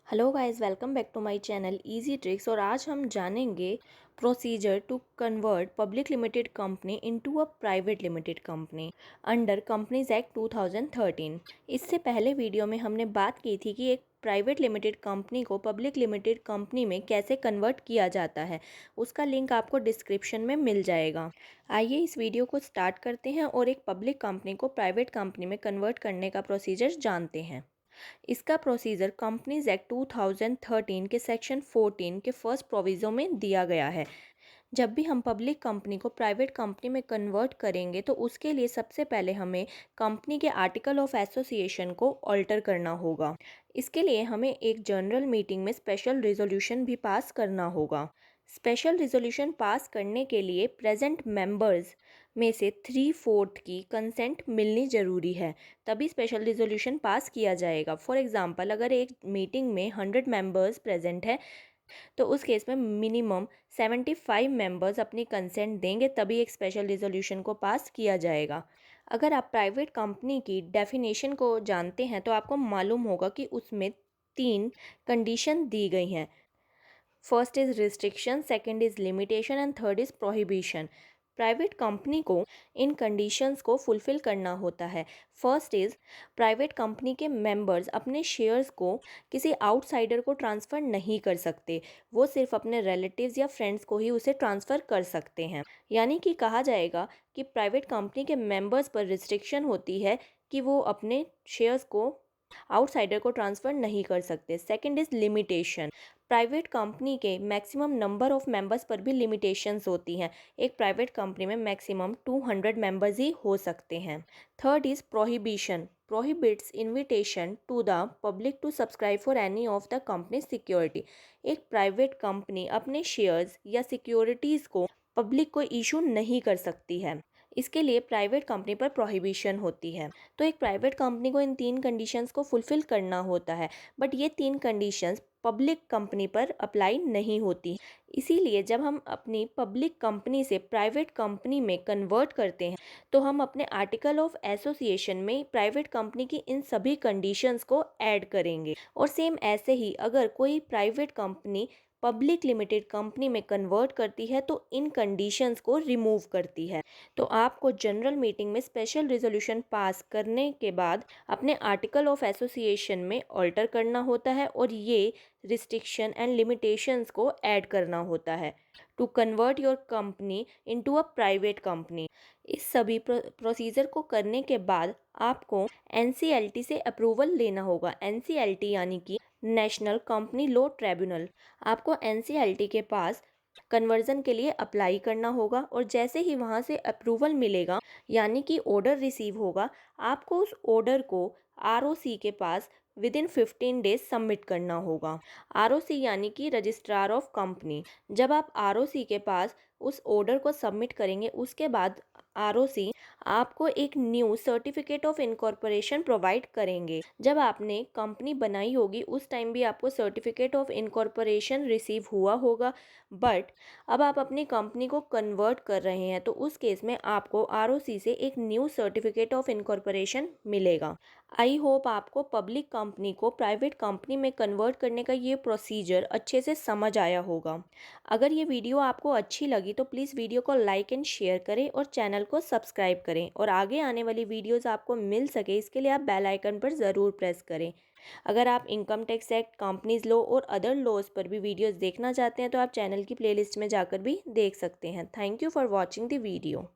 Hello guys, welcome back to my channel easy tricks. और आज हम जानेंगे procedure to convert public limited company into a private limited company under companies act 2013। इससे पहले video में हमने बात की थी कि एक प्राइवेट लिमिटेड कंपनी को पब्लिक लिमिटेड कंपनी में कैसे कन्वर्ट किया जाता है। उसका लिंक आपको डिस्क्रिप्शन में मिल जाएगा। आइए इस वीडियो को स्टार्ट करते हैं और एक पब्लिक कंपनी को प्राइवेट कंपनी में कन्वर्ट करने का प्रोसीजर जानते हैं। इसका प्रोसीजर कंपनीज एक्ट 2013 के सेक्शन 14 के फर्स्ट प्रोविज़ो में दिया गया है। जब भी हम पब्लिक कंपनी को प्राइवेट कंपनी में कन्वर्ट करेंगे तो उसके लिए सबसे पहले हमें कंपनी के आर्टिकल ऑफ एसोसिएशन को ऑल्टर करना होगा। इसके लिए हमें एक जनरल मीटिंग में स्पेशल रिजोल्यूशन भी पास करना होगा। स्पेशल रिजोल्यूशन पास करने के लिए प्रेजेंट मेंबर्स में से 3/4 की कंसेंट मिलनी ज़रूरी है, तभी स्पेशल रिजोल्यूशन पास किया जाएगा। फॉर एग्जांपल, अगर एक मीटिंग में 100 मेंबर्स प्रेजेंट है तो उस केस में मिनिमम 75 मेंबर्स अपनी कंसेंट देंगे, तभी एक स्पेशल रिजोल्यूशन को पास किया जाएगा। अगर आप प्राइवेट कंपनी की डेफिनेशन को जानते हैं तो आपको मालूम होगा कि उसमें 3 कंडीशन दी गई हैं। First is restriction, second is limitation and third is prohibition. Private company को इन कंडीशंस को फुलफ़िल करना होता है। फर्स्ट इज़, प्राइवेट कंपनी के मेंबर्स अपने शेयर्स को किसी आउटसाइडर को ट्रांसफ़र नहीं कर सकते। वो सिर्फ अपने रिलेटिव्स या फ्रेंड्स को ही उसे ट्रांसफ़र कर सकते हैं। यानी कि कहा जाएगा कि प्राइवेट कंपनी के मेंबर्स पर रिस्ट्रिक्शन होती है कि वो अपने शेयर्स को आउटसाइडर को ट्रांसफ़र नहीं कर सकते। Second is limitation. Private company के मैक्सिमम नंबर ऑफ मेंबर्स पर भी लिमिटेशंस होती हैं। एक प्राइवेट कंपनी में मैक्सिमम 200 मेंबर्स ही हो सकते हैं। Third is prohibition. Prohibits invitation to the public to subscribe for any of the company security. एक प्राइवेट कंपनी अपने शेयर्स या सिक्योरिटीज़ को पब्लिक को इशू नहीं कर सकती है। इसके लिए प्राइवेट कंपनी पर प्रोहिबिशन होती है। तो एक प्राइवेट कंपनी को इन 3 कंडीशंस को फुलफ़िल करना होता है, बट ये 3 कंडीशंस पब्लिक कंपनी पर अप्लाई नहीं होती। इसीलिए जब हम अपनी पब्लिक कंपनी से प्राइवेट कंपनी में कन्वर्ट करते हैं तो हम अपने आर्टिकल ऑफ एसोसिएशन में प्राइवेट कंपनी की इन सभी कंडीशंस को ऐड करेंगे। और सेम ऐसे ही अगर कोई private company public limited company में कन्वर्ट करती है तो इन कंडीशंस को रिमूव करती है। तो आपको जनरल मीटिंग में स्पेशल रिजोल्यूशन पास करने के बाद अपने आर्टिकल ऑफ एसोसिएशन में ऑल्टर करना होता है और ये रिस्ट्रिक्शन एंड लिमिटेशंस को ऐड करना होता है to convert your company into a private company. इस सभी प्रोसीजर को करने के बाद आपको एनसीएलटी से अप्रूवल लेना होगा। एनसीएलटी यानी कि नेशनल कंपनी लॉ ट्रिब्यूनल। आपको एनसीएलटी के पास कन्वर्जन के लिए अप्लाई करना होगा और जैसे ही वहाँ से अप्रूवल मिलेगा यानी कि ऑर्डर रिसीव होगा, आपको उस ऑर्डर को आरओसी के पास विद इन 15 डेज सबमिट करना होगा। आरओसी यानी कि रजिस्ट्रार ऑफ कंपनी। जब आप आरओसी के पास उस ऑर्डर को सबमिट करेंगे उसके बाद आरओसी आपको एक new certificate of incorporation provide करेंगे। जब आपने कंपनी बनाई होगी उस टाइम भी आपको सर्टिफिकेट ऑफ इनकॉर्पोरेशन रिसीव हुआ होगा, बट अब आप अपनी कंपनी को कन्वर्ट कर रहे हैं तो उस केस में आपको आरओसी से एक न्यू सर्टिफिकेट ऑफ इनकॉर्पोरेशन मिलेगा। आई होप आपको पब्लिक कंपनी को प्राइवेट कंपनी में कन्वर्ट करने का ये प्रोसीजर अच्छे से समझ आया होगा। अगर ये वीडियो आपको अच्छी लगी तो प्लीज़ वीडियो को लाइक एंड शेयर करें और चैनल को सब्सक्राइब करें और आगे आने वाली वीडियोस आपको मिल सके इसके लिए आप बेल आइकन पर ज़रूर प्रेस करें। अगर आप income tax act, companies law और अदर लॉज पर भी वीडियोस देखना चाहते हैं तो आप चैनल की प्लेलिस्ट में जाकर भी देख सकते हैं। Thank you for watching the video.